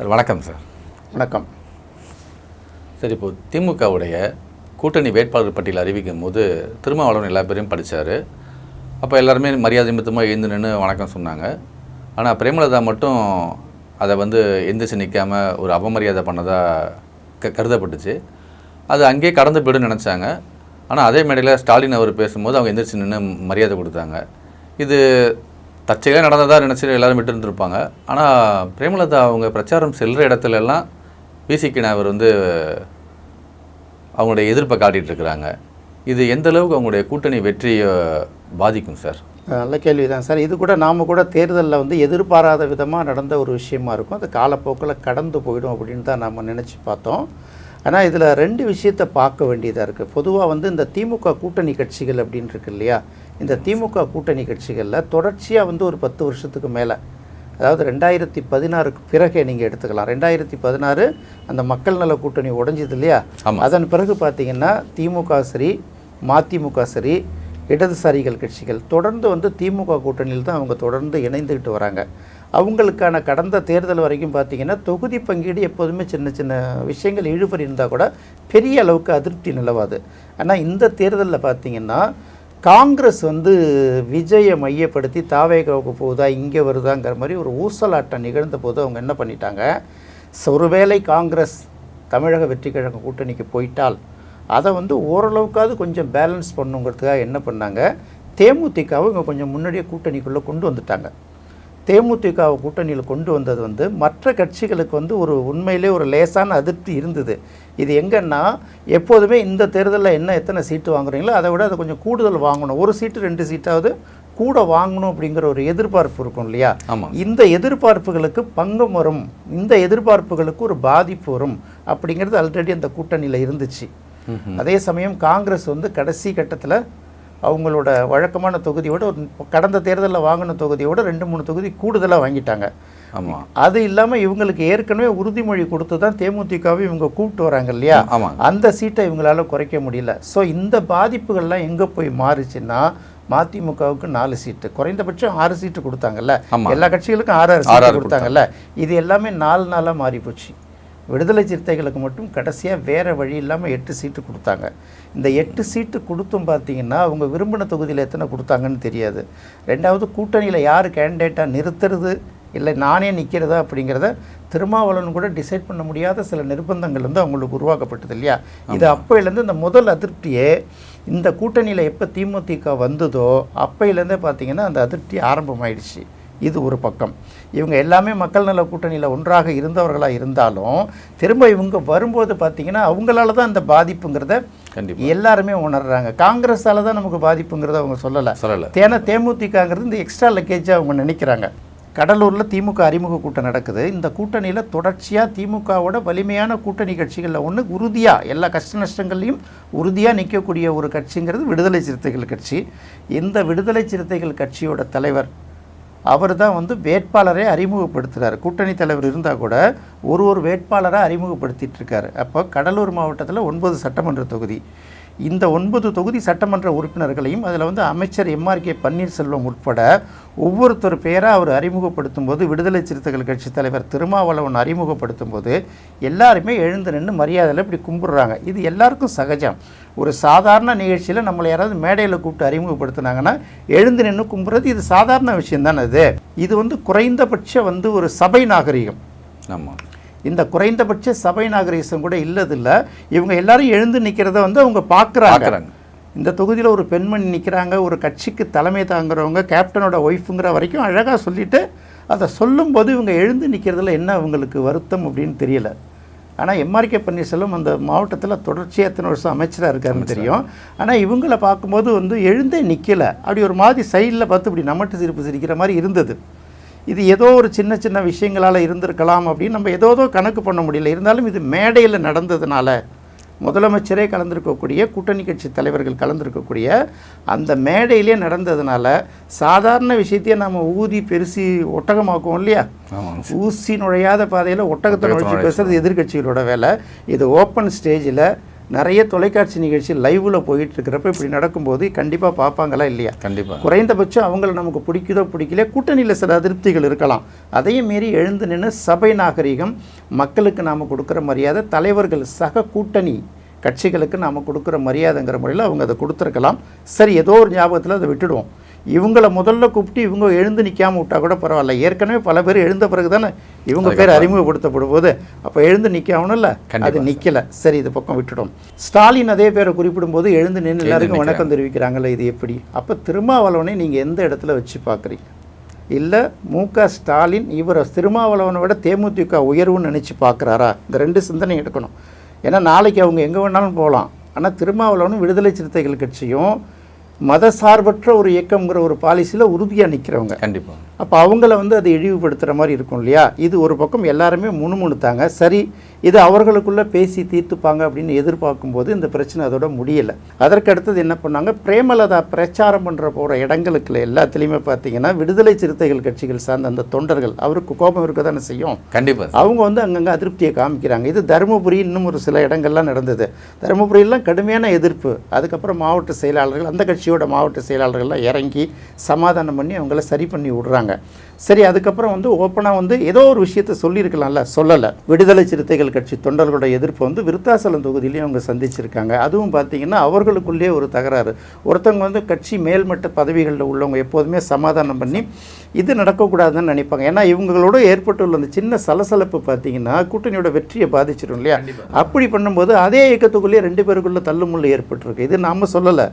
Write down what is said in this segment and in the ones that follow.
Sir வணக்கம் sir. வணக்கம் sir, இப்போது திமுகவுடைய கூட்டணி வேட்பாளர் பட்டியல் அறிவிக்கும் போது திருமாவளவன் எல்லா பேரையும் படித்தார். அப்போ எல்லாருமே மரியாதை நிமித்தமாக எழுந்து நின்று வணக்கம் சொன்னாங்க. ஆனால் பிரேமலதா மட்டும் அதை எந்திரிச்சு நிற்காமல் ஒரு அவமரியாதை பண்ணதாக கருதப்பட்டுச்சு. அது அங்கேயே கடந்து போய்டுன்னு நினச்சாங்க. ஆனால் அதே மேடையில் ஸ்டாலின் அவர் பேசும்போது அவங்க எந்திரிச்சு நின்று மரியாதை கொடுத்தாங்க. இது தற்செயலாக நடந்ததாக நினச்சி எல்லோரும் விட்டு இருந்திருப்பாங்க. ஆனால் பிரேமலதா அவங்க பிரச்சாரம் செல்கிற இடத்துலலாம் விசிக்கின அவர் அவங்களுடைய எதிர்ப்பை காட்டிகிட்ருக்கிறாங்க. இது எந்த அளவுக்கு அவங்களுடைய கூட்டணி வெற்றியை பாதிக்கும் சார்? நல்ல கேள்வி தான் சார். இது கூட நாம் கூட தேர்தலில் எதிர்பாராத விதமாக நடந்த ஒரு விஷயமா இருக்கும். அது காலப்போக்கில் கடந்து போயிடும் அப்படின்னு தான் நாம் நினச்சி பார்த்தோம். ஆனால் இதில் ரெண்டு விஷயத்தை பார்க்க வேண்டியதாக இருக்குது. பொதுவாக இந்த திமுக கூட்டணி கட்சிகள் அப்படின்னு இருக்கு இல்லையா, இந்த திமுக கூட்டணி கட்சிகளில் தொடர்ச்சியாக ஒரு 10 வருஷத்துக்கு மேலே, அதாவது 2016க்கு பிறகே நீங்கள் எடுத்துக்கலாம். 2016 அந்த மக்கள் நல கூட்டணி உடைஞ்சது இல்லையா, அதன் பிறகு பார்த்திங்கன்னா திமுக சரி, மதிமுக சரி, இடதுசாரிகள் கட்சிகள் தொடர்ந்து திமுக கூட்டணியில் தான் அவங்க தொடர்ந்து இணைந்துக்கிட்டு வராங்க. அவங்களுக்கான கடந்த தேர்தல் வரைக்கும் பார்த்திங்கன்னா தொகுதி பங்கீடு எப்போதுமே சின்ன சின்ன விஷயங்கள் இழுபறி இருந்தால் கூட பெரிய அளவுக்கு அதிருப்தி நிலவாது. ஆனால் இந்த தேர்தலில் பார்த்திங்கன்னா காங்கிரஸ் விஜயை மையப்படுத்தி தாவேகாவுக்கு போகுதா இங்கே வருதாங்கிற மாதிரி ஒரு ஊசலாட்டம் நிகழ்ந்த போது அவங்க என்ன பண்ணிட்டாங்க, ஒருவேளை காங்கிரஸ் தமிழக வெற்றி கழக கூட்டணிக்கு போயிட்டால் அதை ஓரளவுக்காவது கொஞ்சம் பேலன்ஸ் பண்ணுங்கிறதுக்காக என்ன பண்ணாங்க, தேமுதிகவை இவங்க கொஞ்சம் முன்னாடியே கூட்டணிக்குள்ளே கொண்டு வந்துட்டாங்க. தேமுதிகவை கூட்டணியில் கொண்டு வந்தது மற்ற கட்சிகளுக்கு ஒரு உண்மையிலே ஒரு லேசான அதிருப்தி இருந்தது. இது எங்கன்னா எப்போதுமே இந்த தேர்தலில் எத்தனை சீட்டு வாங்குறீங்களோ அதை விட அதை கொஞ்சம் கூடுதல் வாங்கணும், ஒரு சீட்டு 2 சீட்டாவது கூட வாங்கணும் அப்படிங்கிற ஒரு எதிர்பார்ப்பு இருக்கும் இல்லையா. இந்த எதிர்பார்ப்புகளுக்கு பங்கம் வரும், இந்த எதிர்பார்ப்புகளுக்கு ஒரு பாதிப்பு வரும் அப்படிங்கிறது ஆல்ரெடி அந்த கூட்டணியில் இருந்துச்சு. அதே சமயம் காங்கிரஸ் கடைசி கட்டத்தில் அவங்களோட வழக்கமான தொகுதியோட ஒரு கடந்த தேர்தலில் வாங்கின தொகுதியோட 2-3 தொகுதி கூடுதலாக வாங்கிட்டாங்க. அது இல்லாமல் இவங்களுக்கு ஏற்கனவே உறுதிமொழி கொடுத்து தான் தேமுதிகவை இவங்க கூப்பிட்டு வராங்க இல்லையா, அந்த சீட்டை இவங்களால குறைக்க முடியல. ஸோ இந்த பாதிப்புகள்லாம் எங்கே போய் மாறுச்சுன்னா, மதிமுகவுக்கு 4 சீட்டு, குறைந்தபட்சம் 6 சீட்டு கொடுத்தாங்கல்ல, எல்லா கட்சிகளுக்கும் 6 சீட்டு கொடுத்தாங்கல்ல, இது எல்லாமே 4 நாளாக மாறி போச்சு. விடுதலை சிறுத்தைகளுக்கு மட்டும் கடைசியாக வேறு வழி இல்லாமல் 8 சீட்டு கொடுத்தாங்க. இந்த 8 சீட்டு கொடுத்தும் பார்த்திங்கன்னா அவங்க விரும்பின தொகுதியில் எத்தனை கொடுத்தாங்கன்னு தெரியாது. ரெண்டாவது, கூட்டணியில் யார் கேண்டிடேட்டாக நிறுத்துறது இல்லை நானே நிற்கிறதா அப்படிங்கிறத திருமாவளவன் கூட டிசைட் பண்ண முடியாத சில நிர்பந்தங்கள் அவங்களுக்கு உருவாக்கப்பட்டது இல்லையா. இது அப்போலேருந்து இந்த முதல் அதிருப்தியே இந்த கூட்டணியில் எப்போ திமுக வந்ததோ அப்போலேருந்தே பார்த்திங்கன்னா அந்த அதிருப்தி ஆரம்பமாயிடுச்சு. இது ஒரு பக்கம். இவங்க எல்லாமே மக்கள் நல கூட்டணியில் ஒன்றாக இருந்தவர்களாக இருந்தாலும் திரும்ப இவங்க வரும்போது பார்த்திங்கன்னா அவங்களால தான் அந்த பாதிப்புங்கிறத எல்லாருமே உணர்றாங்க. காங்கிரஸால் தான் நமக்கு பாதிப்புங்கிறத அவங்க சொல்லலை. ஏன்னா தேமுதிகங்கிறது இந்த எக்ஸ்ட்ரா லக்கேஜாக அவங்க நினைக்கிறாங்க. கடலூரில் திமுக அறிமுக கூட்டம் நடக்குது. இந்த கூட்டணியில் தொடர்ச்சியாக திமுகவோட வலிமையான கூட்டணி கட்சிகளில் ஒன்று உறுதியாக எல்லா கஷ்ட நஷ்டங்கள்லையும் உறுதியாக நிற்கக்கூடிய ஒரு கட்சிங்கிறது விடுதலை சிறுத்தைகள் கட்சி. இந்த விடுதலை சிறுத்தைகள் கட்சியோட தலைவர் அவர் தான் வேட்பாளரை அறிமுகப்படுத்துகிறார். கூட்டணி தலைவர் இருந்தால் கூட ஒரு வேட்பாளரை அறிமுகப்படுத்திகிட்ருக்காரு. அப்போ கடலூர் மாவட்டத்தில் 9 சட்டமன்ற தொகுதி, இந்த 9 தொகுதி சட்டமன்ற உறுப்பினர்களையும் அதில் அமைச்சர் MRK பன்னீர்செல்வம் உட்பட ஒவ்வொருத்தர் பேராக அவர் அறிமுகப்படுத்தும் போது, விடுதலை சிறுத்தைகள் கட்சி தலைவர் திருமாவளவன் அறிமுகப்படுத்தும் போது எல்லாருமே எழுந்து நின்று மரியாதையில் இப்படி கும்பிட்றாங்க. இது எல்லாருக்கும் சகஜம். ஒரு சாதாரண நிகழ்ச்சியில் நம்மளை யாராவது மேடையில் கூப்பிட்டு அறிமுகப்படுத்தினாங்கன்னா எழுந்து நின்று கும்பிட்றது இது சாதாரண விஷயம் தானே. இது குறைந்தபட்ச ஒரு சபை நாகரிகம். ஆமாம், இந்த குறைந்தபட்ச சபை நாகரிகம் கூட இல்லதில்லை. இவங்க எல்லாரும் எழுந்து நிற்கிறத அவங்க பார்க்குறாங்க. இந்த தொகுதியில் ஒரு பெண்மணி நிற்கிறாங்க, ஒரு கட்சிக்கு தலைமை தாங்குறவங்க, கேப்டனோட ஒய்ஃபுங்கிற வரைக்கும் அழகாக சொல்லிவிட்டு அதை சொல்லும்போது இவங்க எழுந்து நிற்கிறதுல என்ன அவங்களுக்கு வருத்தம் அப்படின்னு தெரியல. ஆனால் MRK பன்னீர்செல்வம் அந்த மாவட்டத்தில் தொடர்ச்சியாக எத்தனை வருஷம் அமைச்சராக இருக்காருன்னு தெரியும். ஆனால் இவங்கள பார்க்கும்போது எழுந்தே நிற்கலை. அப்படி ஒரு மாதிரி சைடில் பார்த்து இப்படி நம்மட்டு சிரிப்பு சிரிக்கிற மாதிரி இருந்தது. இது ஏதோ ஒரு சின்ன சின்ன விஷயங்களால் இருந்திருக்கலாம் அப்படின்னு நம்ம ஏதோ கணக்கு பண்ண முடியல. இருந்தாலும் இது மேடையில் நடந்ததுனால, முதலமைச்சரே கலந்துருக்கக்கூடிய, கூட்டணி கட்சி தலைவர்கள் கலந்துருக்கக்கூடிய அந்த மேடையிலே நடந்ததுனால சாதாரண விஷயத்தையே நம்ம ஊதி பெருசி ஒட்டகமாக்குவோம் இல்லையா. ஊசி நுழையாத பாதையில் ஒட்டகத்தை நுழைச்சி பேசுகிறது எதிர்கட்சிகளோட வேலை. இது ஓப்பன் ஸ்டேஜில் நிறைய தொலைக்காட்சி நிகழ்ச்சி லைவில் போயிட்டு இருக்கிறப்ப இப்படி நடக்கும்போது கண்டிப்பாக பார்ப்பாங்களா இல்லையா? கண்டிப்பாக. குறைந்தபட்சம் அவங்கள நமக்கு பிடிக்குதோ பிடிக்கலையோ கூட்டணியில் சில அதிருப்திகள் இருக்கலாம். அதையும் மீறி எழுந்து நின்று சபை நாகரிகம், மக்களுக்கு நாம் கொடுக்குற மரியாதை, தலைவர்கள் சக கூட்டணி கட்சிகளுக்கு நாம் கொடுக்குற மரியாதைங்கிற முறையில் அவங்க அதை கொடுத்துருக்கலாம். சரி, ஏதோ ஒரு ஞாபகத்தில் அதை விட்டுடுவோம். இவங்கள முதல்ல கூப்பிட்டு இவங்க எழுந்து நிற்காமல் விட்டால் கூட பரவாயில்ல. ஏற்கனவே பல பேர் எழுந்த பிறகு தானே இவங்க பேர் அறிமுகப்படுத்தப்படும் போது அப்போ எழுந்து நிற்கணும்ல, அது நிற்கலை. சரி, இது பக்கம் விட்டுடும். ஸ்டாலின் அதே பேரை குறிப்பிடும்போது எழுந்து நின்று எல்லாருக்கும் வணக்கம் தெரிவிக்கிறாங்கல்ல, இது எப்படி? அப்போ திருமாவளவனை நீங்கள் எந்த இடத்துல வச்சு பார்க்குறீங்க? இல்லை மு.க. ஸ்டாலின் இவரை திருமாவளவனை விட தேமுதிக உயர்வுன்னு நினச்சி பார்க்குறாரா? இந்த ரெண்டு சிந்தனை எடுக்கணும். ஏன்னா நாளைக்கு அவங்க எங்கே வேணாலும் போகலாம். ஆனால் திருமாவளவனும் விடுதலை சிறுத்தைகள் கட்சியும் மதசார்பற்ற ஒரு இயக்கம்ங்கிற ஒரு பாலிசியில் உறுதியாக நிற்கிறவங்க. கண்டிப்பாக. அப்போ அவங்கள அதை இழிவுபடுத்துகிற மாதிரி இருக்கும் இல்லையா? இது ஒரு பக்கம் எல்லாருமே முணுமுணுத்தாங்க. சரி, இது அவர்களுக்குள்ளே பேசி தீர்த்துப்பாங்க அப்படின்னு எதிர்பார்க்கும்போது இந்த பிரச்சனை அதோட முடியலை. அதற்கு அடுத்தது என்ன பண்ணாங்க, பிரேமலதா பிரச்சாரம் பண்ணுற போகிற இடங்களுக்குள்ள எல்லாத்துலேயுமே பார்த்தீங்கன்னா விடுதலை சிறுத்தைகள் கட்சிகள் சார்ந்த அந்த தொண்டர்கள், அவருக்கு கோபம் இருக்க தானே செய்யும். கண்டிப்பாக. அவங்க அங்கங்கே அதிருப்தியை காமிக்கிறாங்க. இது தருமபுரி, இன்னும் ஒரு சில இடங்கள்லாம் நடந்தது. தருமபுரியெல்லாம் கடுமையான எதிர்ப்பு. அதுக்கப்புறம் மாவட்ட செயலாளர்கள், அந்த கட்சியோட மாவட்ட செயலாளர்கள்லாம் இறங்கி சமாதானம் பண்ணி அவங்கள சரி பண்ணி விடுறாங்க. சரி, அதுக்கப்புறம் ஓப்பனாக ஏதோ ஒரு விஷயத்தை சொல்லியிருக்கலாம்ல, சொல்லலை. விடுதலை சிறுத்தைகள் கட்சி தொண்டர்களோட எதிர்ப்பு விருத்தாசலம் தொகுதியிலையும் அவங்க சந்திச்சிருக்காங்க. அதுவும் பார்த்தீங்கன்னா அவர்களுக்குள்ளேயே ஒரு தகராறு. ஒருத்தவங்க கட்சி மேல்மட்ட பதவிகளில் உள்ளவங்க எப்போதுமே சமாதானம் பண்ணி இது நடக்கக்கூடாதுன்னு நினைப்பாங்க. ஏன்னா இவங்களோட ஏற்பட்டுள்ள அந்த சின்ன சலசலப்பு பார்த்தீங்கன்னா கூட்டணியோட வெற்றியை பாதிச்சிடும் இல்லையா? அப்படி பண்ணும்போது அதே இயக்கத்துக்குள்ளேயே ரெண்டு பேருக்குள்ளே தள்ளுமுள்ளு ஏற்பட்டிருக்கு. இது நாம் சொல்லலை,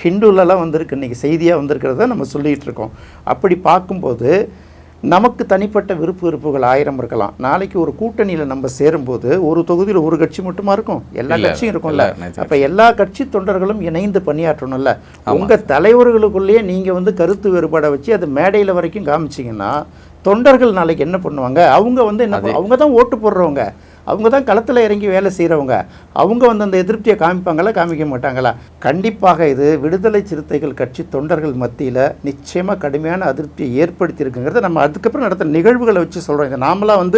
ஹிந்துலலாம் வந்திருக்கு, இன்றைக்கி செய்தியாக வந்திருக்கிறத நம்ம சொல்லிகிட்டு இருக்கோம். அப்படி பார்க்கும்போது நமக்கு தனிப்பட்ட விருப்புகள் 1000 இருக்கலாம். நாளைக்கு ஒரு கூட்டணியில் நம்ம சேரும்போது ஒரு தொகுதியில் ஒரு கட்சி மட்டுமா இருக்கும்? எல்லா கட்சியும் இருக்கும்ல. அப்போ எல்லா கட்சி தொண்டர்களும் இணைந்து பணியாற்றணும்ல. உங்கள் தலைவர்களுக்குள்ளேயே நீங்கள் கருத்து வேறுபாடை வச்சு அது மேடையில் வரைக்கும் காமிச்சிங்கன்னா தொண்டர்கள் நாளைக்கு என்ன பண்ணுவாங்க? அவங்க என்ன, அவங்க தான் ஓட்டு போடுறவங்க, அவங்க தான் களத்தில் இறங்கி வேலை செய்கிறவங்க. அவங்க அந்த எதிர்ப்தியை காமிப்பாங்களா, காமிக்க மாட்டாங்களா? கண்டிப்பாக இது விடுதலை சிறுத்தைகள் கட்சி தொண்டர்கள் மத்தியில் நிச்சயமாக கடுமையான அதிருப்தியை ஏற்படுத்தியிருக்குங்கிறத நம்ம அதுக்கப்புறம் நடத்த நிகழ்வுகளை வச்சு சொல்கிறோம். இதை நாமளாம்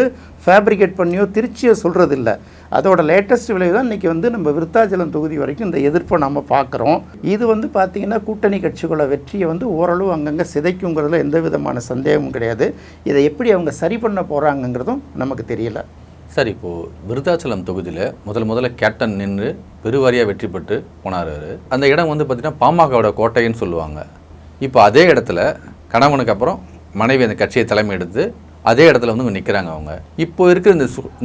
ஃபேப்ரிகேட் பண்ணியோ திருச்சியோ சொல்கிறது இல்லை. அதோட லேட்டஸ்ட் விளைவு தான் இன்றைக்கி நம்ம விருத்தாச்சலம் தொகுதி வரைக்கும் இந்த எதிர்ப்பை நம்ம பார்க்குறோம். இது பார்த்திங்கன்னா கூட்டணி கட்சிகளோட வெற்றியை ஓரளவு அங்கங்கே சிதைக்குங்கிறதுல எந்த விதமான சந்தேகமும் கிடையாது. இதை எப்படி அவங்க சரி பண்ண போகிறாங்கங்கிறதும் நமக்கு தெரியல. சார், இப்போது விருத்தாச்சலம் தொகுதியில் முதல்ல கேப்டன் நின்று பெருவாரியாக வெற்றி பெற்று போனார். அந்த இடம் பார்த்திங்கன்னா பாமகவோட கோட்டைன்னு சொல்லுவாங்க. இப்போ அதே இடத்துல கணவனுக்கு அப்புறம் மனைவி அந்த கட்சியை தலைமை எடுத்து அதே இடத்துல நிற்கிறாங்க. அவங்க இப்போ இருக்கிற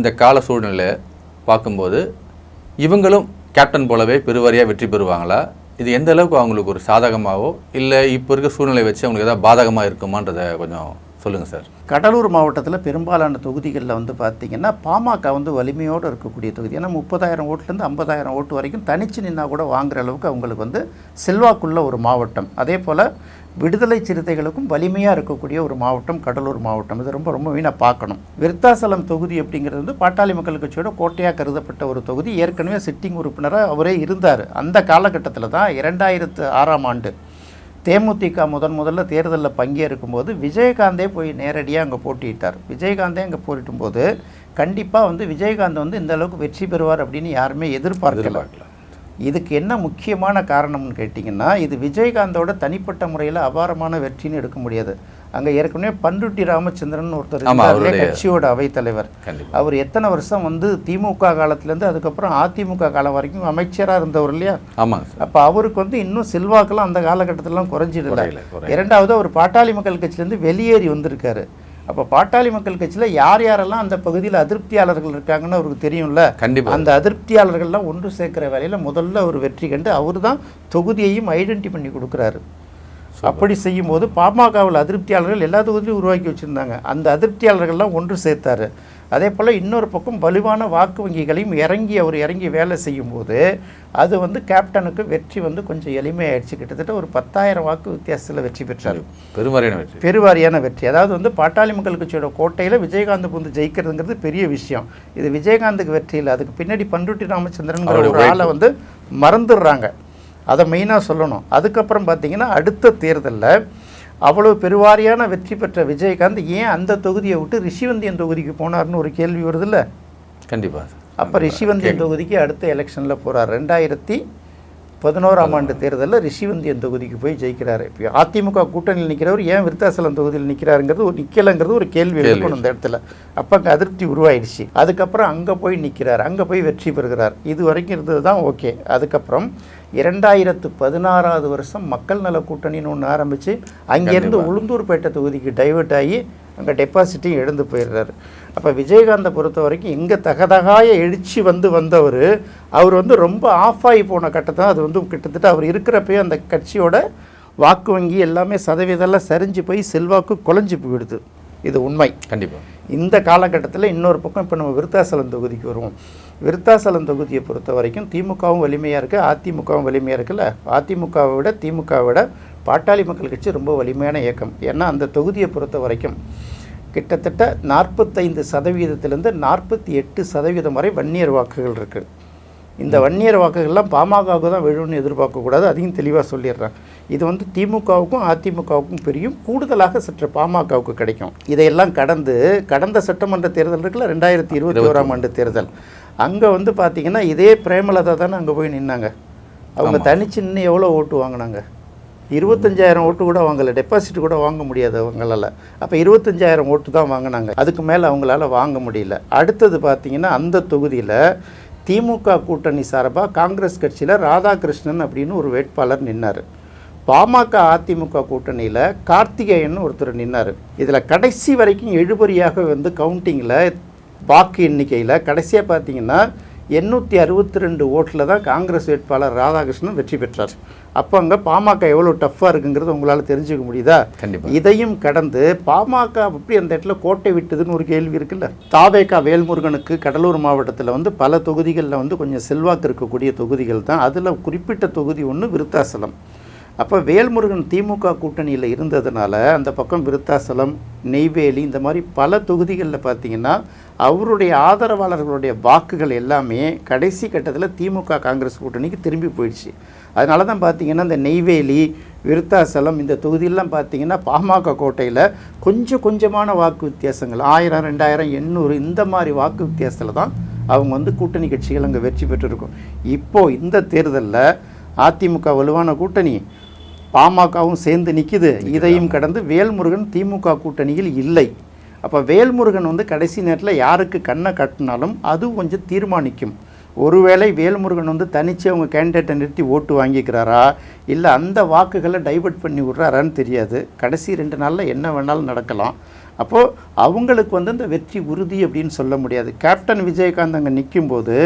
இந்த கால சூழ்நிலை பார்க்கும்போது இவங்களும் கேப்டன் போலவே பெருவாரியாக வெற்றி பெறுவாங்களா? இது எந்த அளவுக்கு அவங்களுக்கு ஒரு சாதகமாகவோ இல்லை இப்போ இருக்க சூழ்நிலை வச்சு அவங்களுக்கு ஏதாவது பாதகமாக இருக்குமான்றதை கொஞ்சம் சொல்லுங்கள் சார். கடலூர் மாவட்டத்தில் பெரும்பாலான தொகுதிகளில் பார்த்திங்கன்னா பாமக வலிமையோடு இருக்கக்கூடிய தொகுதி. ஏன்னா 30,000 ஓட்டுலேருந்து 50,000 ஓட்டு வரைக்கும் தனிச்சு நின்னா கூட வாங்குகிற அளவுக்கு அவங்களுக்கு செல்வாக்குள்ள ஒரு மாவட்டம். அதே போல் விடுதலை சிறுத்தைகளுக்கும் வலிமையாக இருக்கக்கூடிய ஒரு மாவட்டம் கடலூர் மாவட்டம். இது ரொம்ப வீணாக பார்க்கணும். விருத்தாசலம் தொகுதி அப்படிங்கிறது பாட்டாளி மக்கள் கட்சியோட கோட்டையாக கருதப்பட்ட ஒரு தொகுதி. ஏற்கனவே சிட்டிங் உறுப்பினராக அவரே இருந்தார். அந்த காலகட்டத்தில் தான் 2006ஆம் ஆண்டு தேமுதிக முதல்ல தேர்தலில் பங்கேற்கும் போது விஜயகாந்தே போய் நேரடியாக அங்கே போட்டியிட்டார். விஜயகாந்தே அங்கே போட்டிட்டும்போது கண்டிப்பாக விஜயகாந்த் இந்த அளவுக்கு வெற்றி பெறுவார் அப்படின்னு யாருமே எதிர்பார்க்கல. இதுக்கு என்ன முக்கியமான காரணம்னு கேட்டிங்கன்னா, இது விஜயகாந்தோட தனிப்பட்ட முறையில் அபாரமான வெற்றின்னு எடுக்க முடியாது. அங்கே ஏற்கனவே பண்ருட்டி ராமச்சந்திரன் ஒருத்தர் கட்சியோட அவைத்தலைவர். அவர் எத்தனை வருஷம் திமுக காலத்துலேருந்து அதுக்கப்புறம் அதிமுக காலம் வரைக்கும் அமைச்சராக இருந்தவர் இல்லையா? ஆமாம். அப்போ அவருக்கு இன்னும் செல்வாக்கெல்லாம் அந்த காலகட்டத்திலாம் குறைஞ்சிடல. இரண்டாவது அவர் பாட்டாளி மக்கள் கட்சியிலேருந்து வெளியேறி வந்திருக்காரு. அப்போ பாட்டாளி மக்கள் கட்சியில் யாரெல்லாம் அந்த பகுதியில் அதிருப்தியாளர்கள் இருக்காங்கன்னு அவருக்கு தெரியும்ல. கண்டிப்பாக அந்த அதிருப்தியாளர்கள்லாம் ஒன்று சேர்க்கிற வேலையில் முதல்ல ஒரு வெற்றி கண்டு அவர் தான் தொகுதியையும் ஐடென்டி பண்ணி கொடுக்குறாரு. அப்படி செய்யும்போது பாமகவில் அதிருப்தியாளர்கள் எல்லா தொகுதியிலும் உருவாக்கி வச்சுருந்தாங்க. அந்த அதிருப்தியாளர்கள்லாம் ஒன்று சேர்த்தார். அதே போல் இன்னொரு பக்கம் வலுவான வாக்கு வங்கிகளையும் அவர் இறங்கி வேலை செய்யும்போது அது கேப்டனுக்கு வெற்றி கொஞ்சம் எளிமையாயிடுச்சு. கிட்டத்தட்ட ஒரு 10,000 வாக்கு வித்தியாசத்தில் வெற்றி பெற்றார். பெருவாரியான வெற்றி. அதாவது பாட்டாளி மக்கள் கட்சியோட கோட்டையில் விஜயகாந்த் ஜெயிக்கிறதுங்கிறது பெரிய விஷயம். இது விஜயகாந்துக்கு வெற்றி இல்லை. அதுக்கு பின்னாடி பண்ருட்டி ராமச்சந்திரன் ஒரு ஆளை மறந்துடுறாங்க. அதை மெயினாக சொல்லணும். அதுக்கப்புறம் பார்த்திங்கன்னா அடுத்த தேர்தலில் அவ்வளோ பெருவாரியான வெற்றி பெற்ற விஜயகாந்த் ஏன் அந்த தொகுதியை விட்டு ரிஷிவந்தியன் தொகுதிக்கு போனார்னு ஒரு கேள்வி வருதில்ல? கண்டிப்பாக. அப்போ ரிஷிவந்தியன் தொகுதிக்கு அடுத்த எலெக்ஷனில் போகிறார். 2011ஆம் ஆண்டு தேர்தலில் ரிஷிவந்தியன் தொகுதிக்கு போய் ஜெயிக்கிறாரு. இப்போ அதிமுக கூட்டணியில் நிற்கிறவர் ஏன் விருத்தாசலம் தொகுதியில் நிற்கிறாருங்கிறது ஒரு நிற்கலைங்கிறது ஒரு கேள்வி எழுப்பணும் இந்த இடத்துல. அப்போ அங்கே அதிருப்தி உருவாயிடுச்சு. அதுக்கப்புறம் அங்கே போய் நிற்கிறார், அங்கே போய் வெற்றி பெறுகிறார். இது வரைக்கும் இருந்தது தான் ஓகே. அதுக்கப்புறம் 2016 வருஷம் மக்கள் நல கூட்டணின்னு ஒன்று ஆரம்பித்து அங்கேருந்து உளுந்தூர்பேட்டை தொகுதிக்கு டைவெர்ட் ஆகி அங்கே டெபாசிட்டையும் எழுந்து போயிடுறாரு. அப்போ விஜயகாந்தை பொறுத்த வரைக்கும் எங்கே தகதகாய எழுச்சி வந்தவர் அவர் ரொம்ப ஆஃப் ஆகி போன கட்டத்தான் அது கிட்டத்தட்ட அவர் இருக்கிறப்பே அந்த கட்சியோட வாக்கு வங்கி எல்லாமே சதவீதம்லாம் சரிஞ்சு போய் செல்வாக்கு குலைஞ்சி போயிடுது. இது உண்மை. கண்டிப்பாக இந்த காலகட்டத்தில் இன்னொரு பக்கம் இப்போ நம்ம விருத்தாசலம் தொகுதிக்கு வருவோம். விருத்தாசலம் தொகுதியை பொறுத்த வரைக்கும் திமுகவும் வலிமையாக இருக்குது, அதிமுகவும் வலிமையாக இருக்குல்ல. அதிமுகவை விட திமுகவை விட பாட்டாளி மக்கள் கட்சி ரொம்ப வலிமையான இயக்கம். ஏன்னா அந்த தொகுதியை பொறுத்த வரைக்கும் கிட்டத்தட்ட 45% 48% வரை வன்னியர் வாக்குகள் இருக்குது. இந்த வன்னியர் வாக்குகள்லாம் பாமகவுக்கு தான் விழுன்னு எதிர்பார்க்கக்கூடாது, அதையும் தெளிவாக சொல்லிடுறேன். இது திமுகவுக்கும் அதிமுகவுக்கும் பிரியும், கூடுதலாக சற்று பாமகவுக்கு கிடைக்கும். இதையெல்லாம் கடந்த சட்டமன்ற தேர்தல் இருக்குல்ல, 2021ஆம் ஆண்டு தேர்தல், அங்கே பார்த்திங்கன்னா இதே பிரேமலதா தானே அங்கே போய் நின்னாங்க. அவங்க தனிச்சு நின்று எவ்வளோ ஓட்டு வாங்கினாங்க? 25,000 ஓட்டு கூட வாங்கலை, டெபாசிட் கூட வாங்க முடியாது அவங்களால. அப்போ 25,000 ஓட்டு தான் வாங்கினாங்க, அதுக்கு மேலே அவங்களால வாங்க முடியல. அடுத்தது பார்த்திங்கன்னா அந்த தொகுதியில் திமுக கூட்டணி சார்பாக காங்கிரஸ் கட்சியில் ராதாகிருஷ்ணன் அப்படின்னு ஒரு வேட்பாளர் நின்னார். பாமக அதிமுக கூட்டணியில் கார்த்திகேயன் ஒருத்தர் நின்னார். இதில் கடைசி வரைக்கும் எழுபறியாக கவுண்டிங்கில் வாக்கு எண்ணிக்கையில் கடைசியாக பார்த்தீங்கன்னா 862 ஓட்டில் தான் காங்கிரஸ் வேட்பாளர் ராதாகிருஷ்ணன் வெற்றி பெற்றார். அப்போ அங்கே பாமக எவ்வளோ டஃப்பாக இருக்குங்கிறது உங்களால் தெரிஞ்சுக்க முடியுதா? கண்டிப்பாக. இதையும் கடந்து பாமக அப்படி அந்த இடத்துல கோட்டை விட்டதுன்னு ஒரு கேள்வி இருக்குல்ல. தாவேகா வேல்முருகனுக்கு கடலூர் மாவட்டத்தில் பல தொகுதிகளில் கொஞ்சம் செல்வாக்கு இருக்கக்கூடிய தொகுதிகள் தான். அதில் குறிப்பிட்ட தொகுதி ஒன்று விருத்தாசலம். அப்போ வேல்முருகன் திமுக கூட்டணியில் இருந்ததுனால அந்த பக்கம் விருத்தாசலம், நெய்வேலி, இந்த மாதிரி பல தொகுதிகளில் பார்த்திங்கன்னா அவருடைய ஆதரவாளர்களுடைய வாக்குகள் எல்லாமே கடைசி கட்டத்தில் திமுக காங்கிரஸ் கூட்டணிக்கு திரும்பி போயிடுச்சு. அதனால தான் பார்த்திங்கன்னா இந்த நெய்வேலி, விருத்தாசலம் இந்த தொகுதியெல்லாம் பார்த்திங்கன்னா பாமக கோட்டையில் கொஞ்சமான வாக்கு வித்தியாசங்கள் 1000, 2000, 800 இந்த மாதிரி வாக்கு வித்தியாசத்தில் தான் அவங்க கூட்டணி கட்சிகள் அங்கே வெற்றி பெற்றிருக்கும். இப்போது இந்த தேர்தலில் அதிமுக வலுவான கூட்டணி, பாமகவும் சேர்ந்து நிற்கிது. இதையும் கடந்து வேல்முருகன் திமுக கூட்டணியில் இல்லை. அப்போ வேல்முருகன் கடைசி நேரத்தில் யாருக்கு கண்ணை கட்டினாலும் அது கொஞ்சம் தீர்மானிக்கும். ஒருவேளை வேல்முருகன் தனிச்சு அவங்க கேண்டிடேட்டை நிறுத்தி ஓட்டு வாங்கிக்கிறாரா, இல்லை அந்த வாக்குகளை டைவர்ட் பண்ணி விட்றாரான்னு தெரியாது. கடைசி 2 நாளில் என்ன வேணாலும் நடக்கலாம். அப்போது அவங்களுக்கு இந்த வெற்றி உறுதி அப்படின்னு சொல்ல முடியாது. கேப்டன் விஜயகாந்த் அங்கே நிற்கும்போது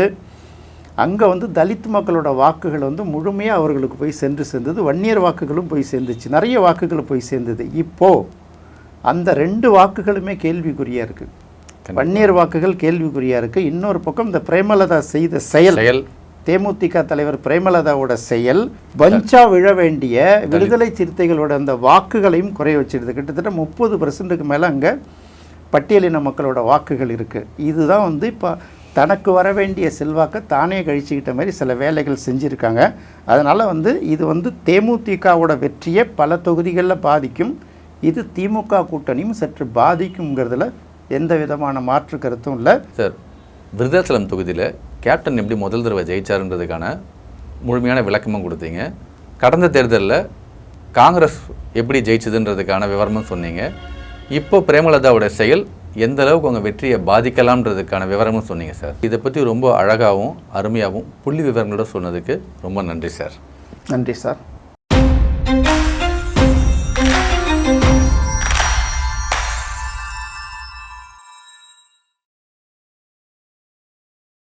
அங்கே தலித் மக்களோட வாக்குகள் முழுமையாக அவர்களுக்கு போய் சேர்ந்தது. வன்னியர் வாக்குகளும் போய் சேர்ந்துச்சு, நிறைய வாக்குகள் போய் சேர்ந்தது. இப்போது அந்த 2 வாக்குகளுமே கேள்விக்குறியாக இருக்குது. வன்னியர் வாக்குகள் கேள்விக்குறியாக இருக்குது. இன்னொரு பக்கம் இந்த பிரேமலதா செய்த செயல், தேமுதிக தலைவர் பிரேமலதாவோட செயல் பஞ்சா விழ வேண்டிய விடுதலை சிறுத்தைகளோட அந்த வாக்குகளையும் குறைய வச்சிருது. கிட்டத்தட்ட 30%க்கு மேலே அங்கே பட்டியலின மக்களோட வாக்குகள் இருக்குது. இதுதான் இப்போ தனக்கு வர வேண்டிய செல்வாக்கை தானே கழிச்சுக்கிட்ட மாதிரி சில வேலைகள் செஞ்சுருக்காங்க. அதனால் இது தேமுதிகவோட வெற்றியை பல தொகுதிகளில் பாதிக்கும். இது திமுக கூட்டணியும் சற்று பாதிக்குங்கிறதுல எந்த விதமான மாற்று கருத்தும் இல்லை. சார், விருத்தாசலம் தொகுதியில் கேப்டன் எப்படி முதல் தடவை ஜெயிச்சாருன்றதுக்கான முழுமையான விளக்கமும் கொடுத்தீங்க. கடந்த தேர்தலில் காங்கிரஸ் எப்படி ஜெயிச்சதுன்றதுக்கான விவரமும் சொன்னீங்க. இப்போ பிரேமலதாவோட செயல் எந்த அளவுக்கு உங்கள் வெற்றியை பாதிக்கலாம்ன்றதுக்கான விவரமும் சொன்னீங்க சார். இதை பற்றி ரொம்ப அழகாகவும் அருமையாகவும் புள்ளி விவரங்களோட சொன்னதுக்கு ரொம்ப நன்றி சார். நன்றி சார்.